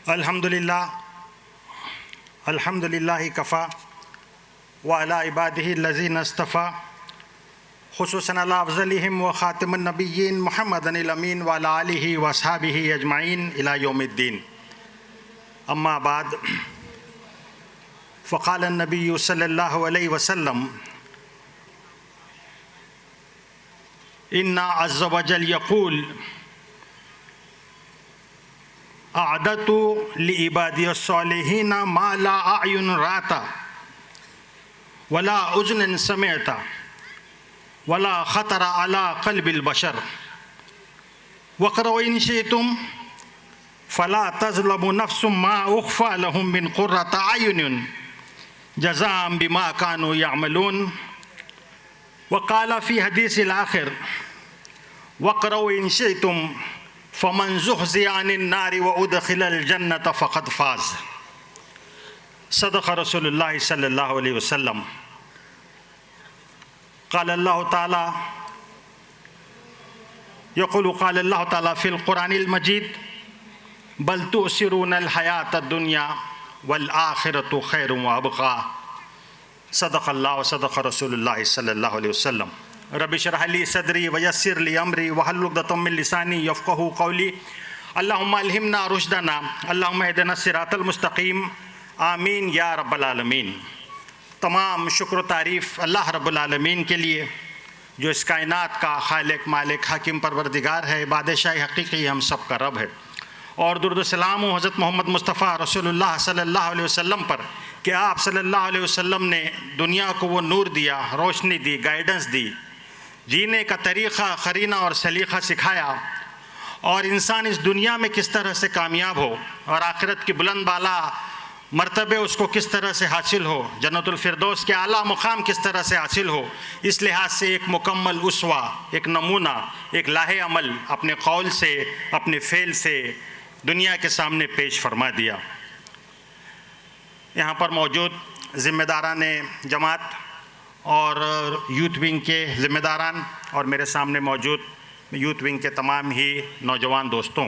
الحمدللہ کفا وعلی عبادہ الذین اصطفیٰ خصوصاً علی افضلہم و خاتم النبیین محمد الامین وعلی آلہ واصحابہ اجمعین الی یوم الدین. اما بعد فقال النبی صلی اللہ علیہ وسلم ان عز وجل یقول اعددت لعبادی الصالحین ما لا اعین رأت ولا اذن سمعت ولا خطر على قلب البشر واقرؤوا ان شئتم فلا تظلم نفس ما اخفى لهم من قرة اعین جزاء بما كانوا يعملون. وقال في حديث الآخر واقرؤوا إن شئتم فمن زحزح عن النار وأدخل الجنة فقد فاز. صدق رسول اللہ صلی اللہ علیہ وسلم. قال اللہ تعالی يقول قال اللہ تعالی في القرآن المجید بل تؤثرون الحیاة الدنیا والآخرة خیر وابقى. صدق اللہ و صدق رسول اللہ صلی اللہ علیہ وسلم. رب اشرح لی صدری ویسر لی امری واحلل عقدۃ من لسانی یفقہوا قولی. اللہم الہمنا رشدنا اللہم اہدنا الصراط المستقیم آمین یا رب العالمین. تمام شکر و تعریف اللہ رب العالمین کے لیے جو اس کائنات کا خالق مالک حاکم پروردگار ہے، بادشاہ حقیقی ہم سب کا رب ہے. اور درود و سلام و حضرت محمد مصطفیٰ رسول اللہ صلی اللہ علیہ وسلم پر کہ آپ صلی اللہ علیہ وسلم نے دنیا کو وہ نور دیا، روشنی دی، گائیڈنس دی، جینے کا طریقہ قرینہ اور سلیقہ سکھایا، اور انسان اس دنیا میں کس طرح سے کامیاب ہو اور آخرت کی بلند بالا مرتبے اس کو کس طرح سے حاصل ہو، جنت الفردوس کے اعلیٰ مقام کس طرح سے حاصل ہو. اس لحاظ سے ایک مکمل اسوہ، ایک نمونہ، ایک لاہ عمل اپنے قول سے اپنے فعل سے دنیا کے سامنے پیش فرما دیا. یہاں پر موجود ذمہ داران جماعت اور یوتھ ونگ کے ذمہ داران اور میرے سامنے موجود یوتھ ونگ کے تمام ہی نوجوان دوستوں،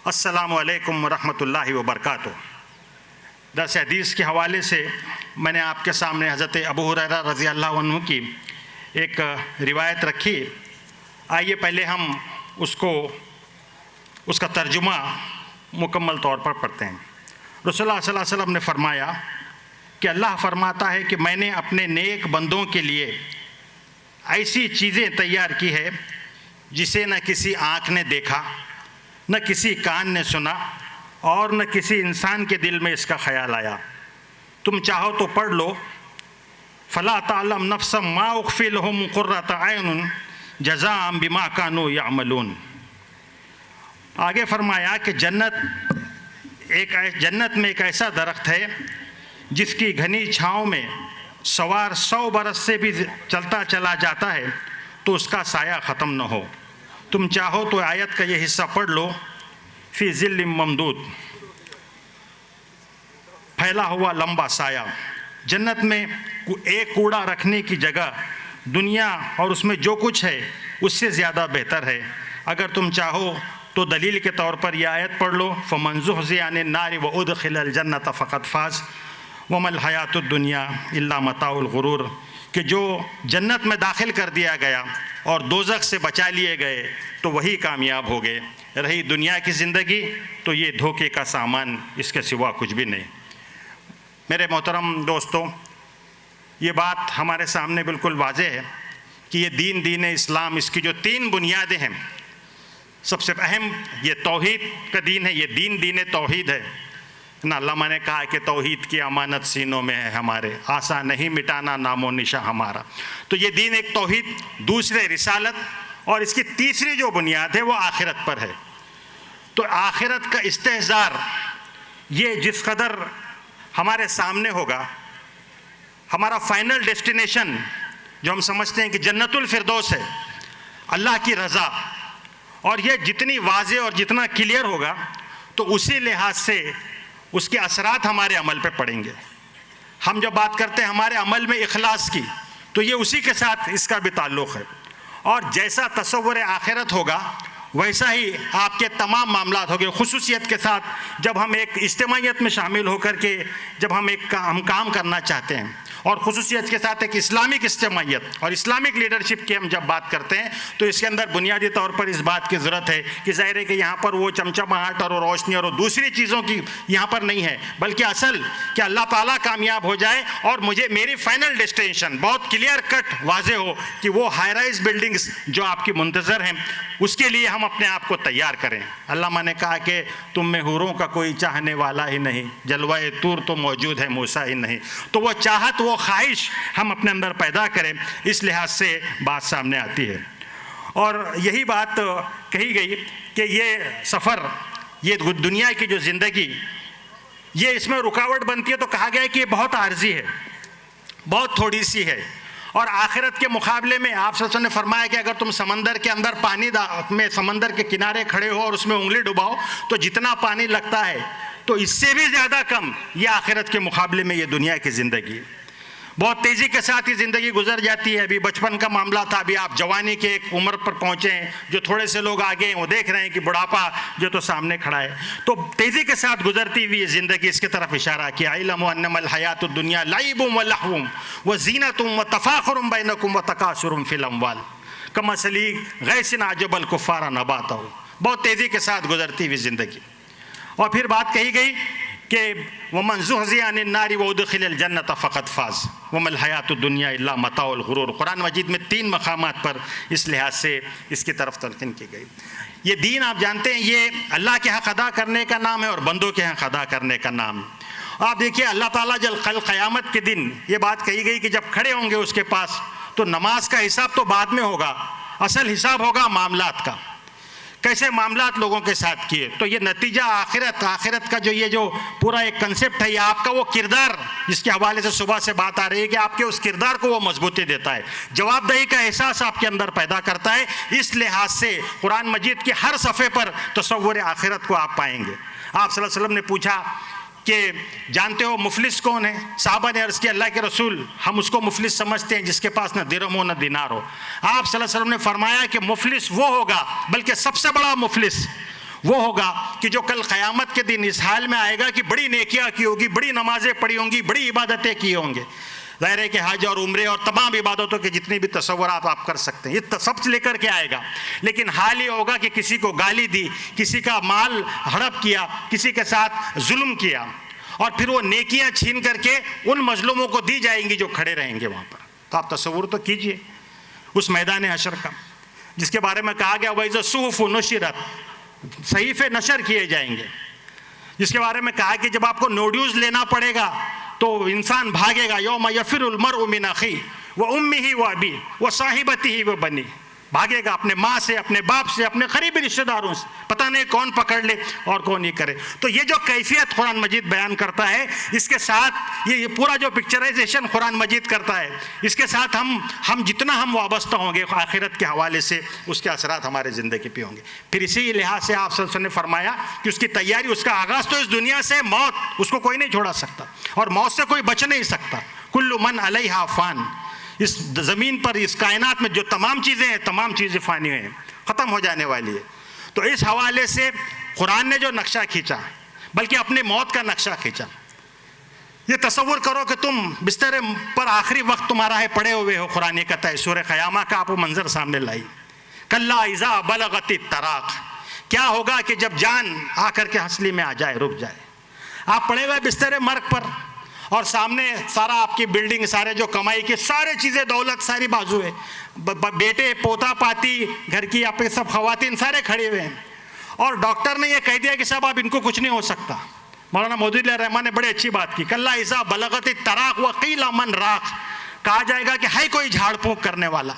السلام علیکم ورحمۃ اللہ وبرکاتہ. درس حدیث کے حوالے سے میں نے آپ کے سامنے حضرت ابو ہریرہ رضی اللہ عنہ کی ایک روایت رکھی. آئیے پہلے ہم اس کا ترجمہ مکمل طور پر پڑھتے ہیں. رسول اللہ صلی اللہ علیہ وسلم نے فرمایا کہ اللہ فرماتا ہے کہ میں نے اپنے نیک بندوں کے لیے ایسی چیزیں تیار کی ہے جسے نہ کسی آنکھ نے دیکھا، نہ کسی کان نے سنا، اور نہ کسی انسان کے دل میں اس کا خیال آیا. تم چاہو تو پڑھ لو. فلا تعلم نفس ما اخفی لهم قرۃ اعین جزاء بما كانوا يعملون. آگے فرمایا کہ جنت میں ایک ایسا درخت ہے جس کی گھنی چھاؤں میں سوار 100 برس سے بھی چلتا چلا جاتا ہے تو اس کا سایہ ختم نہ ہو. تم چاہو تو آیت کا یہ حصہ پڑھ لو. فی ظل ممدود، پھیلا ہوا لمبا سایہ. جنت میں ایک کوڑا رکھنے کی جگہ دنیا اور اس میں جو کچھ ہے اس سے زیادہ بہتر ہے. اگر تم چاہو تو دلیل کے طور پر یہ آیت پڑھ لو. فمن زحزح عن النار وادخل الجنۃ فقد فاز وما الحیاۃ الدنیا الا متاع الغرور. کہ جو جنت میں داخل کر دیا گیا اور دوزخ سے بچا لیے گئے تو وہی کامیاب ہو گئے. رہی دنیا کی زندگی تو یہ دھوکے کا سامان، اس کے سوا کچھ بھی نہیں. میرے محترم دوستوں، یہ بات ہمارے سامنے بالکل واضح ہے کہ یہ دین اسلام، اس کی جو 3 بنیادیں ہیں. سب سے اہم یہ توحید کا دین ہے. یہ دین توحید ہے نا. علامہ نے کہا کہ توحید کی امانت سینوں میں ہے ہمارے، آسان نہیں مٹانا نام و نشاں ہمارا. تو یہ دین ایک توحید، دوسرے رسالت، اور اس کی تیسری جو بنیاد ہے وہ آخرت پر ہے. تو آخرت کا استحضار یہ جس قدر ہمارے سامنے ہوگا، ہمارا فائنل ڈیسٹینیشن جو ہم سمجھتے ہیں کہ جنت الفردوس ہے، اللہ کی رضا، اور یہ جتنی واضح اور جتنا کلیئر ہوگا تو اسی لحاظ سے اس کے اثرات ہمارے عمل پہ پڑیں گے. ہم جب بات کرتے ہیں ہمارے عمل میں اخلاص کی تو یہ اسی کے ساتھ اس کا بھی تعلق ہے. اور جیسا تصور آخرت ہوگا ویسا ہی آپ کے تمام معاملات ہوگے، خصوصیت کے ساتھ جب ہم ایک اجتماعیت میں شامل ہو کر کے جب ہم کام کرنا چاہتے ہیں، اور خصوصیت کے ساتھ ایک اسلامک اجتماعیت اور اسلامک لیڈرشپ کی ہم جب بات کرتے ہیں تو اس کے اندر بنیادی طور پر اس بات کی ضرورت ہے کہ ظاہر ہے کہ یہاں پر وہ چمچماہٹ اور روشنی اور دوسری چیزوں کی یہاں پر نہیں ہے، بلکہ اصل کہ اللہ تعالیٰ کامیاب ہو جائے اور میری فائنل ڈیسٹینیشن بہت کلیئر کٹ واضح ہو کہ وہ ہائی رائز بلڈنگز جو آپ کی منتظر ہیں اس کے لیے ہم اپنے آپ کو تیار کریں۔ علامہ نے کہا کہ تم میں حوروں کا کوئی چاہنے والا ہی نہیں، جلوہ طور تو موجود ہے موسیٰ ہی نہیں۔ تو وہ چاہت، وہ خواہش ہم اپنے اندر پیدا کریں، اس لحاظ سے بات سامنے آتی ہے۔ اور یہی بات کہی گئی کہ یہ سفر، یہ دنیا کی جو زندگی، یہ اس میں رکاوٹ بنتی ہے تو کہا گیا ہے کہ یہ بہت عارضی ہے، بہت تھوڑی سی ہے، اور آخرت کے مقابلے میں آپ صلی اللہ علیہ وسلم نے فرمایا کہ اگر تم سمندر کے اندر پانی میں سمندر کے کنارے کھڑے ہو اور اس میں انگلی ڈباؤ تو جتنا پانی لگتا ہے تو اس سے بھی زیادہ کم یہ آخرت کے مقابلے میں یہ دنیا کی زندگی۔ بہت تیزی کے ساتھ یہ زندگی گزر جاتی ہے۔ ابھی بچپن کا معاملہ تھا، ابھی آپ جوانی کے ایک عمر پر پہنچے ہیں، جو تھوڑے سے لوگ آگے ہیں وہ دیکھ رہے ہیں کہ بڑھاپا جو تو سامنے کھڑا ہے۔ تو تیزی کے ساتھ گزرتی ہوئی یہ زندگی، اس کی طرف اشارہ کیا، اعلموا انما الحیات الدنیا لعب ولہو وزینۃ وتفاخر بینکم وتکاثر فی الاموال کمثل غیث اعجب الکفار نباتہ۔ بہت تیزی کے ساتھ گزرتی ہوئی زندگی۔ اور پھر بات کہی گئی کہ وَمَنْ زُحْزِحَ عَنِ النَّارِ وَأُدْخِلَ الْجَنَّةَ فَقَدْ فَازَ وَمَا الْحَيَاةُ الدُّنْيَا إِلَّا مَتَاعُ الْغُرُورِ۔ قرآن مجید میں 3 مقامات پر اس لحاظ سے اس کی طرف تلقین کی گئی۔ یہ دین آپ جانتے ہیں یہ اللہ کے حق ادا کرنے کا نام ہے اور بندوں کے حق ادا کرنے کا نام ہے۔ آپ دیکھیے اللہ تعالیٰ جب کل قیامت کے دن یہ بات کہی گئی کہ جب کھڑے ہوں گے اس کے پاس تو نماز کا حساب تو بعد میں ہوگا، اصل حساب ہوگا معاملات کا، کیسے معاملات لوگوں کے ساتھ کیے۔ تو یہ نتیجہ آخرت کا جو پورا ایک کنسپٹ ہے، یہ آپ کا وہ کردار جس کے حوالے سے صبح سے بات آ رہی ہے کہ آپ کے اس کردار کو وہ مضبوطی دیتا ہے، جواب دہی کا احساس آپ کے اندر پیدا کرتا ہے۔ اس لحاظ سے قرآن مجید کے ہر صفحے پر تصور آخرت کو آپ پائیں گے۔ آپ صلی اللہ علیہ وسلم نے پوچھا کہ جانتے ہو مفلس کون ہے؟ صحابہ نے عرض کیا اللہ کے رسول ہم اس کو مفلس سمجھتے ہیں جس کے پاس نہ درہم ہو نہ دینار ہو۔ آپ صلی اللہ علیہ وسلم نے فرمایا کہ مفلس وہ ہوگا، بلکہ سب سے بڑا مفلس وہ ہوگا کہ جو کل قیامت کے دن اس حال میں آئے گا کہ بڑی نیکیاں کی ہوگی، بڑی نمازیں پڑھی ہوں گی، بڑی عبادتیں کی ہوں گے، ظاہر ہے کہ حج اور عمرے اور تمام عبادتوں کے جتنے بھی تصورات آپ کر سکتے ہیں یہ سب لے کر کے آئے گا، لیکن حال یہ ہوگا کہ کسی کو گالی دی، کسی کا مال ہڑپ کیا، کسی کے ساتھ ظلم کیا، اور پھر وہ نیکیاں چھین کر کے ان مظلوموں کو دی جائیں گی جو کھڑے رہیں گے وہاں پر۔ تو آپ تصور تو کیجئے اس میدان حشر کا جس کے بارے میں کہا گیا وَإِذَا الصُّحُفُ نُشِرَتْ، صحیفے نشر کیے جائیں گے، جس کے بارے میں کہا کہ جب آپ کو نوڈیوز لینا پڑے گا تو انسان بھاگے گا، یوم یفر المرء من اخیہ وامہ وابیہ وصاحبتہ وبنیہ، بھاگے گا اپنے ماں سے، اپنے باپ سے، اپنے قریبی رشتہ داروں سے، پتہ نہیں کون پکڑ لے اور کون یہ کرے۔ تو یہ جو کیفیت قرآن مجید بیان کرتا ہے، اس کے ساتھ یہ پورا جو پکچرائزیشن قرآن مجید کرتا ہے، اس کے ساتھ ہم جتنا ہم وابستہ ہوں گے آخرت کے حوالے سے اس کے اثرات ہمارے زندگی پہ ہوں گے۔ پھر اسی لحاظ سے آپ صلی اللہ علیہ وسلم نے فرمایا کہ اس کی تیاری، اس کا آغاز تو اس دنیا سے، موت اس کو کوئی نہیں چھوڑا سکتا اور موت سے کوئی بچ نہیں سکتا۔ کل من علیہا فان، اس زمین پر اس کائنات میں جو تمام چیزیں ہیں تمام چیزیں فانی ہیں، ختم ہو جانے والی ہے۔ تو اس حوالے سے قرآن نے جو نقشہ کھینچا، بلکہ اپنے موت کا نقشہ کھینچا۔ یہ تصور کرو کہ تم بستر پر آخری وقت تمہارا ہے، پڑے ہوئے ہو، قرآن کہتا ہے سورہ قیامہ کا آپ وہ منظر سامنے لائی، کلا اذا بلغت التراق، کیا ہوگا کہ جب جان آ کر کے ہنسلی میں آ جائے، رک جائے، آپ پڑے ہوئے بستر مرگ پر اور سامنے سارا آپ کی بلڈنگ، سارے جو کمائی کی سارے چیزیں، دولت ساری بازو ہے، بیٹے پوتا پاتی گھر کی آپ کے سب خواتین سارے کھڑے ہوئے ہیں، اور ڈاکٹر نے یہ کہہ دیا کہ صاحب اب ان کو کچھ نہیں ہو سکتا۔ مولانا مودودی علیہ الرحمٰن نے بڑی اچھی بات کی، کلا اذا بلغت التراق وقیل من راق، کہا جائے گا کہ ہے کوئی جھاڑ پھونک کرنے والا۔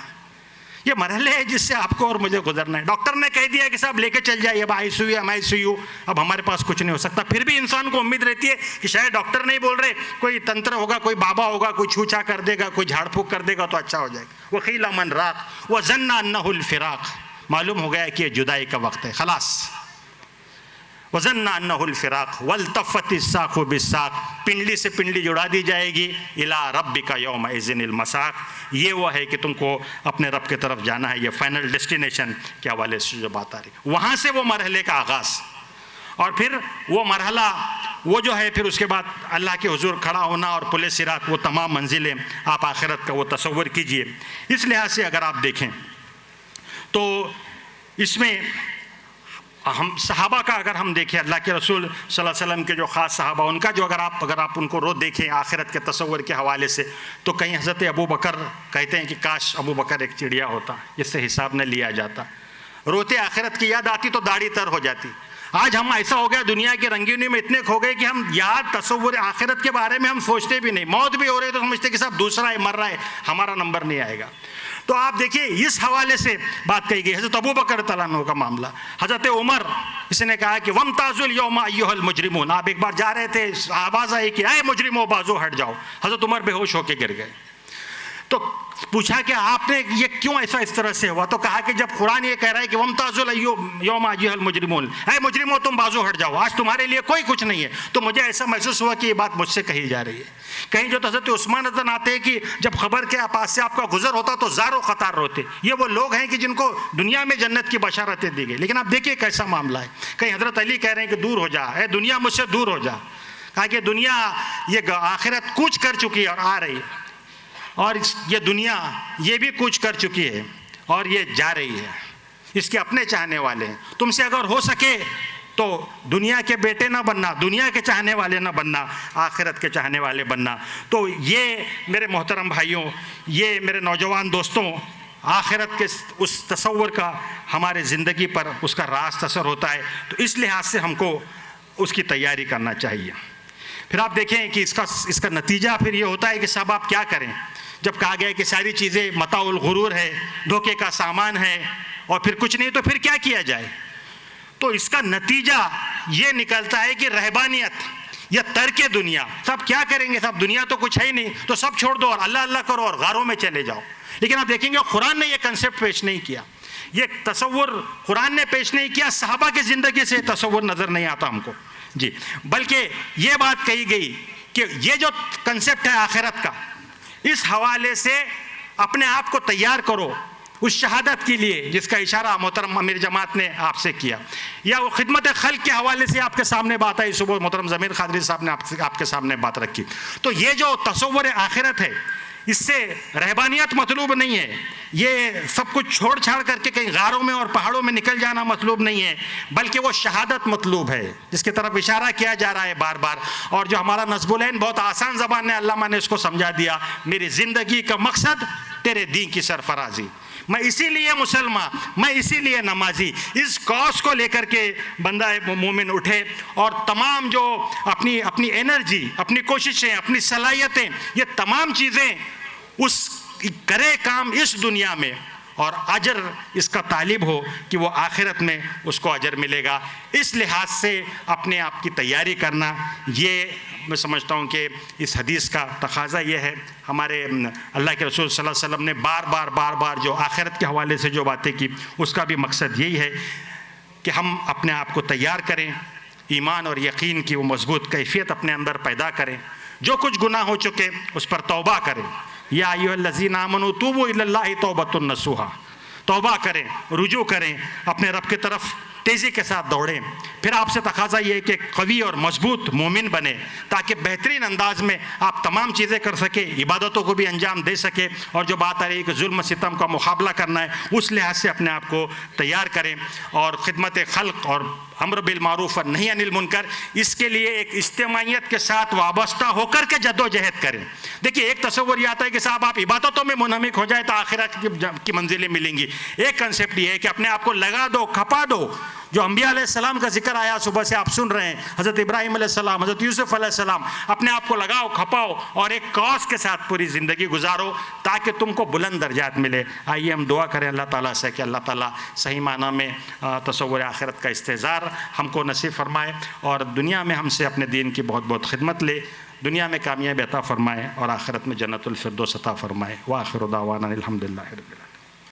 یہ مرحلے ہے جس سے آپ کو اور مجھے گزرنا ہے۔ ڈاکٹر نے کہہ دیا کہ صاحب لے کے چل جائیے، اب آئی سی یو، آئی سی یو، اب ہمارے پاس کچھ نہیں ہو سکتا۔ پھر بھی انسان کو امید رہتی ہے کہ شاید ڈاکٹر نہیں بول رہے، کوئی تنتر ہوگا، کوئی بابا ہوگا، کوئی چھوچا کر دے گا، کوئی جھاڑ پھونک کر دے گا تو اچھا ہو جائے گا۔ وقیل من راق وظن انہ الفراق، معلوم ہو گیا کہ یہ جدائی کا وقت ہے، خلاص وَظَنَّ أَنَّهُ الْفِرَاقُ وَالْتَفَّتِ السَّاقُ بِالسَّاقِ، پنڈلی سے پنڈلی جڑا دی جائے گی، إِلَىٰ رَبِّكَ يَوْمَئِذٍ الْمَسَاقُ، یہ وہ ہے کہ تم کو اپنے رب کی طرف جانا ہے، یہ فائنل ڈیسٹینیشن کے حوالے سے جو بات آ رہی، وہاں سے وہ مرحلے کا آغاز، اور پھر وہ مرحلہ وہ جو ہے پھر اس کے بعد اللہ کے حضور کھڑا ہونا اور پل صراط، وہ تمام منزلیں آپ آخرت کا وہ تصور کیجئے۔ اس لحاظ سے اگر آپ دیکھیں تو اس میں ہم صحابہ کا اگر ہم دیکھیں، اللہ کے رسول صلی اللہ علیہ وسلم کے جو خاص صحابہ، ان کا جو اگر آپ ان کو دیکھیں آخرت کے تصور کے حوالے سے، تو کہیں حضرت ابو بکر کہتے ہیں کہ کاش ابو بکر ایک چڑیا ہوتا جس سے حساب نہ لیا جاتا، روتے آخرت کی یاد آتی تو داڑھی تر ہو جاتی۔ آج ہم ایسا ہو گیا دنیا کی رنگینی میں اتنے کھو گئے کہ ہم یاد تصور آخرت کے بارے میں ہم سوچتے بھی نہیں، موت بھی ہو رہی ہے تو سمجھتے کہ صاحب دوسرا ہے مر رہا ہے، ہمارا نمبر نہیں آئے گا۔ تو آپ دیکھیے اس حوالے سے بات کہی گئی، حضرت ابو بکر رضی اللہ عنہ کا معاملہ، حضرت عمر، اس نے کہا کہ وَامْتَازُوا الْيَوْمَ أَيُّهَا الْمُجْرِمُونَ، آپ ایک بار جا رہے تھے، آواز آئی کہ اے مجرمو بازو ہٹ جاؤ، حضرت عمر بے ہوش ہو کے گر گئے۔ تو پوچھا کہ آپ نے یہ کیوں ایسا اس طرح سے ہوا؟ تو کہا کہ جب قرآن یہ کہہ رہا ہے کہ وَامْتَازُوا الْيَوْمَ أَيُّهَا الْمُجْرِمُونَ، اے مجرمو تم بازو ہٹ جاؤ، آج تمہارے لیے کوئی کچھ نہیں ہے، تو مجھے ایسا محسوس ہوا کہ یہ بات مجھ سے کہی جا رہی ہے۔ کہیں جو حضرت عثمان رضی آتے ہیں کہ جب خبر کے پاس سے آپ کا گزر ہوتا تو زاروں قطار روتے، یہ وہ لوگ ہیں کہ جن کو دنیا میں جنت کی بشارتیں دی گئی، لیکن آپ دیکھیے کیسا معاملہ ہے۔ کہیں حضرت علی کہہ رہے ہیں کہ دور ہو جا، اے دنیا مجھ سے دور ہو جا، کہا کہ دنیا یہ آخرت کوچ کر چکی ہے اور آ رہی ہے، اور یہ دنیا یہ بھی کوچ کر چکی ہے اور یہ جا رہی ہے، اس کے اپنے چاہنے والے ہیں، تم سے اگر ہو سکے تو دنیا کے بیٹے نہ بننا، دنیا کے چاہنے والے نہ بننا، آخرت کے چاہنے والے بننا۔ تو یہ میرے محترم بھائیوں، یہ میرے نوجوان دوستوں، آخرت کے اس تصور کا ہمارے زندگی پر اس کا راست اثر ہوتا ہے، تو اس لحاظ سے ہم کو اس کی تیاری کرنا چاہیے۔ پھر آپ دیکھیں کہ اس کا نتیجہ پھر یہ ہوتا ہے کہ صاحب آپ کیا کریں، جب کہا گیا کہ ساری چیزیں متاع الغرور ہے، دھوکے کا سامان ہے، اور پھر کچھ نہیں، تو پھر کیا کیا جائے؟ تو اس کا نتیجہ یہ نکلتا ہے کہ رہبانیت یا ترک دنیا، سب کیا کریں گے، سب دنیا تو کچھ ہے ہی نہیں، تو سب چھوڑ دو اور اللہ اللہ کرو اور غاروں میں چلے جاؤ۔ لیکن آپ دیکھیں گے قرآن نے یہ کنسیپٹ پیش نہیں کیا، یہ تصور قرآن نے پیش نہیں کیا، صحابہ کی زندگی سے تصور نظر نہیں آتا ہم کو جی، بلکہ یہ بات کہی گئی کہ یہ جو کنسیپٹ ہے آخرت کا، اس حوالے سے اپنے آپ کو تیار کرو اس شہادت کے لیے جس کا اشارہ محترم امیر جماعت نے آپ سے کیا، یا وہ خدمت خلق کے حوالے سے آپ کے سامنے بات آئی، صبح محترم ضمیر قادری صاحب نے آپ کے سامنے بات رکھی۔ تو یہ جو تصور آخرت ہے، اس سے رہبانیت مطلوب نہیں ہے، یہ سب کچھ چھوڑ چھاڑ کر کے کہیں غاروں میں اور پہاڑوں میں نکل جانا مطلوب نہیں ہے، بلکہ وہ شہادت مطلوب ہے جس کی طرف اشارہ کیا جا رہا ہے بار بار۔ اور جو ہمارا نصب العین بہت آسان زبان میں علامہ نے اس کو سمجھا دیا، میری زندگی کا مقصد تیرے دین کی سرفرازی، میں اسی لیے مسلمان، میں اسی لیے نمازی، اس کاز کو لے کر کے بندہ مومن اٹھے، اور تمام جو اپنی انرجی، اپنی کوششیں، اپنی صلاحیتیں، یہ تمام چیزیں اس کرے کام اس دنیا میں، اور اجر اس کا طالب ہو کہ وہ آخرت میں اس کو اجر ملے گا۔ اس لحاظ سے اپنے آپ کی تیاری کرنا، یہ میں سمجھتا ہوں کہ اس حدیث کا تقاضا یہ ہے۔ ہمارے اللہ کے رسول صلی اللہ علیہ وسلم نے بار بار جو آخرت کے حوالے سے جو باتیں کی، اس کا بھی مقصد یہی ہے کہ ہم اپنے آپ کو تیار کریں، ایمان اور یقین کی وہ مضبوط کیفیت اپنے اندر پیدا کریں، جو کچھ گناہ ہو چکے اس پر توبہ کریں، یا ایھا الذین آمنوا توبوا الی اللہ توبۃ نصوحا، توبہ کریں، رجوع کریں، اپنے رب کی طرف تیزی کے ساتھ دوڑیں۔ پھر آپ سے تقاضا یہ ہے کہ قوی اور مضبوط مومن بنے، تاکہ بہترین انداز میں آپ تمام چیزیں کر سکیں، عبادتوں کو بھی انجام دے سکیں، اور جو بات آ رہی ہے کہ ظلم و ستم کا مقابلہ کرنا ہے، اس لحاظ سے اپنے آپ کو تیار کریں، اور خدمت خلق اور امر بالمعروف اور نہی عن المنکر، اس کے لیے ایک اجتماعیت کے ساتھ وابستہ ہو کر کے جد و جہد کریں۔ دیکھیے ایک تصور یہ آتا ہے کہ صاحب آپ عبادتوں میں منہمک ہو جائے تو آخرت کی منزلیں ملیں گی، ایک کنسیپٹ یہ ہے کہ اپنے آپ کو لگا دو، کھپا دو، جو انبیاء علیہ السلام کا ذکر آیا صبح سے آپ سن رہے ہیں، حضرت ابراہیم علیہ السلام، حضرت یوسف علیہ السلام، اپنے آپ کو لگاؤ، کھپاؤ، اور ایک کاز کے ساتھ پوری زندگی گزارو تاکہ تم کو بلند درجات ملے۔ آئیے ہم دعا کریں اللہ تعالیٰ سے کہ اللہ تعالیٰ صحیح معنی میں تصور آخرت کا استحضار ہم کو نصیب فرمائے، اور دنیا میں ہم سے اپنے دین کی بہت بہت خدمت لے، دنیا میں کامیابی عطا فرمائے، اور آخرت میں جنت الفردوس عطا فرمائے۔ وآخر دعوانا الحمدللہ رب العالمین۔